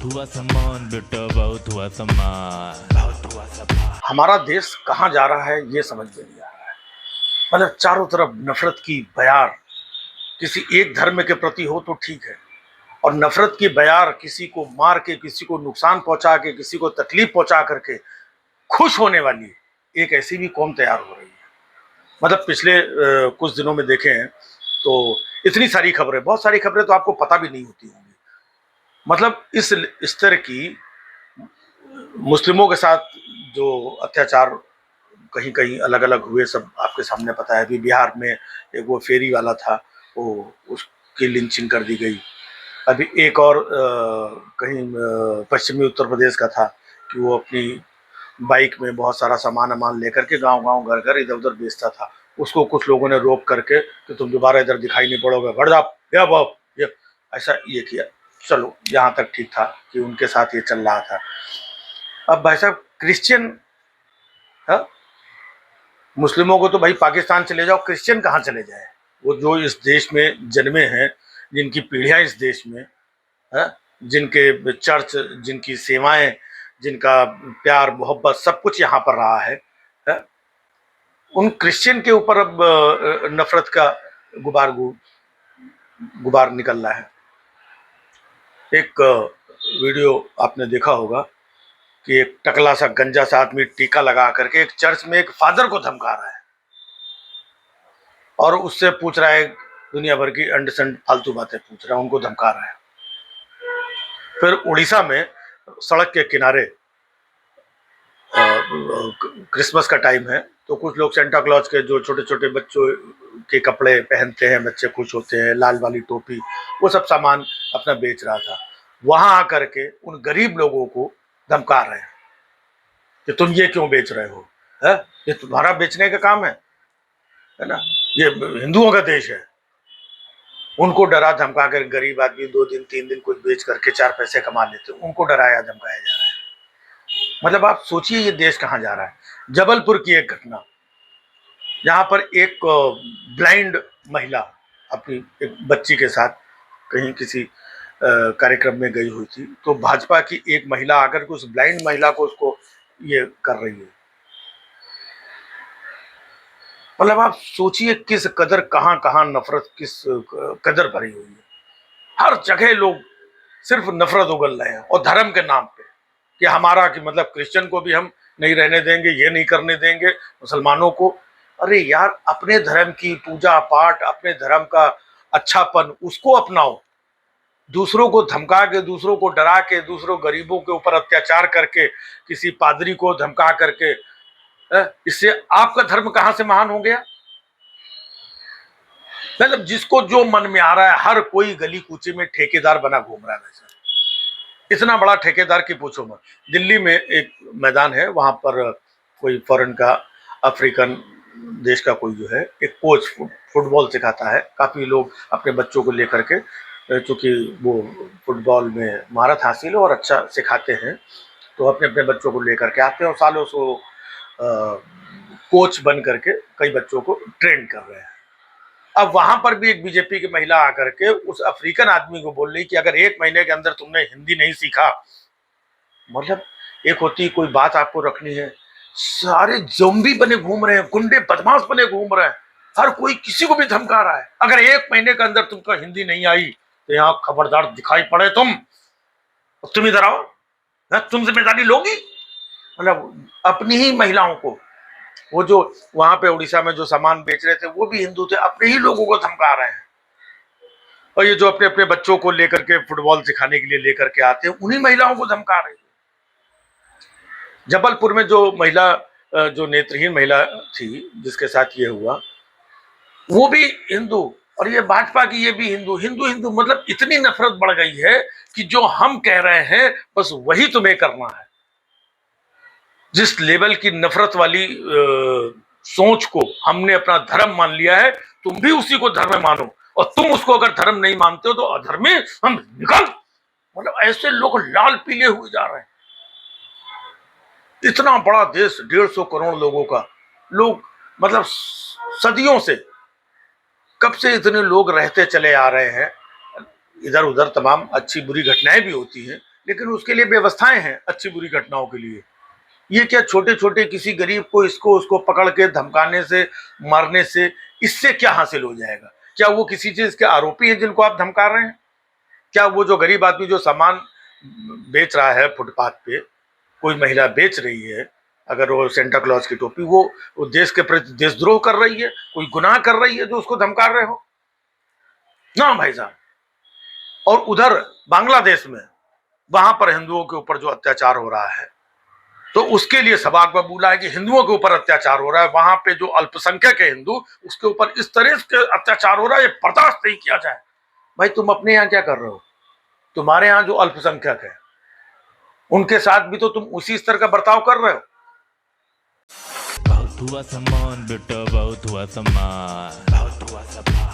हुआ सामान बेटा, बहुत हुआ सामान। हमारा देश कहाँ जा रहा है ये समझ में नहीं आ रहा है। मतलब चारों तरफ नफरत की बयार किसी एक धर्म के प्रति हो तो ठीक है, और नफरत की बयार किसी को मार के, किसी को नुकसान पहुंचा के, किसी को तकलीफ पहुंचा करके खुश होने वाली एक ऐसी भी कौम तैयार हो रही है। मतलब पिछले कुछ दिनों में देखे हैं तो इतनी सारी खबरें, बहुत सारी खबरें तो आपको पता भी नहीं होती होंगी। मतलब इस स्तर की मुस्लिमों के साथ जो अत्याचार कहीं कहीं अलग अलग हुए, सब आपके सामने पता है। अभी बिहार में एक वो फेरी वाला था, वो उसकी लिंचिंग कर दी गई। अभी एक और कहीं पश्चिमी उत्तर प्रदेश का था कि वो अपनी बाइक में बहुत सारा सामान अमान लेकर के गांव गांव घर घर इधर उधर बेचता था। उसको कुछ लोगों ने रोक करके कि तुम दोबारा इधर दिखाई नहीं पड़ोगे, बढ़ जाओ, या बाप ये ऐसा ये किया। चलो यहाँ तक ठीक था कि उनके साथ ये चल रहा था। अब भाई साहब क्रिश्चियन, हाँ, मुस्लिमों को तो भाई पाकिस्तान चले जाओ, क्रिश्चियन कहाँ चले जाए? वो जो इस देश में जन्मे हैं, जिनकी पीढ़ियां इस देश में है, जिनके चर्च, जिनकी सेवाएं, जिनका प्यार मोहब्बत सब कुछ यहाँ पर रहा है, उन क्रिश्चियन के ऊपर अब नफरत का गुबार गुबार निकल रहा है। एक वीडियो आपने देखा होगा कि एक टकला सा गंजा सा आदमी टीका लगा करके एक चर्च में एक फादर को धमका रहा है और उससे पूछ रहा है, दुनिया भर की अंड संड फालतू बातें पूछ रहा है, उनको धमका रहा है। फिर उड़ीसा में सड़क के किनारे क्रिसमस का टाइम है तो कुछ लोग सेंटा क्लॉज के जो छोटे छोटे बच्चों के कपड़े पहनते हैं, बच्चे खुश होते हैं, लाल वाली टोपी, वो सब सामान अपना बेच रहा था। वहां आकर के उन गरीब लोगों को धमका रहे हैं कि तुम ये क्यों बेच रहे हो, है ये तुम्हारा बेचने का काम है ना, ये हिंदुओं का देश है। उनको डरा धमका कर गरीब आदमी 2 दिन 3 दिन कुछ बेच करके 4 पैसे कमा लेते, उनको डराया धमकाया जा रहा है। मतलब आप सोचिए ये देश कहाँ जा रहा है। जबलपुर की एक घटना, जहां पर एक ब्लाइंड महिला अपनी एक बच्ची के साथ कहीं किसी कार्यक्रम में गई हुई थी, तो भाजपा की एक महिला आकर के उस ब्लाइंड महिला को उसको ये कर रही है। मतलब आप सोचिए किस कदर कहां कहां नफरत किस कदर भरी हुई है। हर जगह लोग सिर्फ नफरत उगल रहे हैं, और धर्म के नाम पे कि हमारा, कि मतलब क्रिश्चियन को भी हम नहीं रहने देंगे, ये नहीं करने देंगे, मुसलमानों को। अरे यार, अपने धर्म की पूजा पाठ, अपने धर्म का अच्छापन उसको अपनाओ। दूसरों को धमका के, दूसरों को डरा के, दूसरों गरीबों के ऊपर अत्याचार करके, किसी पादरी को धमका करके, इससे आपका धर्म कहां से महान हो गया? मतलब जिसको जो मन में आ रहा है, हर कोई गली कूचे में ठेकेदार बना घूम रहा है। इतना बड़ा ठेकेदार की पूछो मत। दिल्ली में एक मैदान है, वहां पर कोई फॉरेन का, अफ्रीकन देश का कोई जो है एक कोच फुटबॉल सिखाता है। काफी लोग अपने बच्चों को लेकर के, चूंकि वो फुटबॉल में महारत हासिल और अच्छा सिखाते हैं, तो अपने अपने बच्चों को लेकर के आते हैं और सालों से कोच बन करके कई बच्चों को ट्रेन कर रहे हैं। अब वहां पर भी एक बीजेपी की महिला आकर के उस अफ्रीकन आदमी को बोल रही कि अगर 1 महीने के अंदर तुमने हिंदी नहीं सीखा, मतलब एक होती कोई बात आपको रखनी है, सारे ज़ोंबी बने घूम रहे हैं, गुंडे बदमाश बने घूम रहे हैं, हर कोई किसी को भी धमका रहा है। अगर 1 महीने के अंदर तुमको हिंदी नहीं आई तो यहाँ खबरदार दिखाई पड़े तुम इधर आओ, तुम जिम्मेदारी लोगी। मतलब अपनी ही महिलाओं को, वो जो वहां पे उड़ीसा में जो सामान बेच रहे थे वो भी हिंदू थे, अपने ही लोगों को धमका रहे हैं। और ये जो अपने अपने बच्चों को लेकर के फुटबॉल सिखाने के लिए लेकर के आते हैं, उन्हीं महिलाओं को धमका रहे हैं। जबलपुर में जो महिला, जो नेत्रहीन महिला थी जिसके साथ ये हुआ, वो भी हिंदू, और ये भाजपा की ये भी हिंदू हिंदू हिंदू। मतलब इतनी नफरत बढ़ गई है कि जो हम कह रहे हैं बस वही तुम्हें करना है। जिस लेवल की नफरत वाली सोच को हमने अपना धर्म मान लिया है, तुम भी उसी को धर्म मानो, और तुम उसको अगर धर्म नहीं मानते हो तो अधर्मी हम निकल। मतलब ऐसे लोग लाल पीले हुए जा रहे हैं। इतना बड़ा देश, 150 करोड़ लोगों का, लोग मतलब सदियों से, कब से इतने लोग रहते चले आ रहे हैं। इधर उधर तमाम अच्छी बुरी घटनाएं भी होती हैं, लेकिन उसके लिए व्यवस्थाएं हैं अच्छी बुरी घटनाओं के लिए। ये क्या छोटे छोटे किसी गरीब को इसको उसको पकड़ के धमकाने से, मारने से, इससे क्या हासिल हो जाएगा? क्या वो किसी चीज के आरोपी हैं जिनको आप धमका रहे हैं? क्या वो जो गरीब आदमी जो सामान बेच रहा है फुटपाथ पे, कोई महिला बेच रही है, अगर वो सेंटा क्लॉज की टोपी, वो देश के प्रति देशद्रोह कर रही है, कोई गुनाह कर रही है जो उसको धमका रहे हो? ना भाई साहब। और उधर बांग्लादेश में, वहां पर हिंदुओं के ऊपर जो अत्याचार हो रहा है, तो उसके लिए सवाल बबूला है कि हिंदुओं के ऊपर अत्याचार हो रहा है, वहां पे जो अल्पसंख्यक है हिंदू, उसके ऊपर इस तरह के अत्याचार हो रहा है, ये बर्दाश्त नहीं किया जाए। भाई तुम अपने यहाँ क्या कर रहे हो? तुम्हारे यहाँ जो अल्पसंख्यक है उनके साथ भी तो तुम उसी स्तर का बर्ताव कर रहे हो। बहुत हुआ सम्मान बेटा, बहुत हुआ सम्मान, बहुत हुआ सम्मान।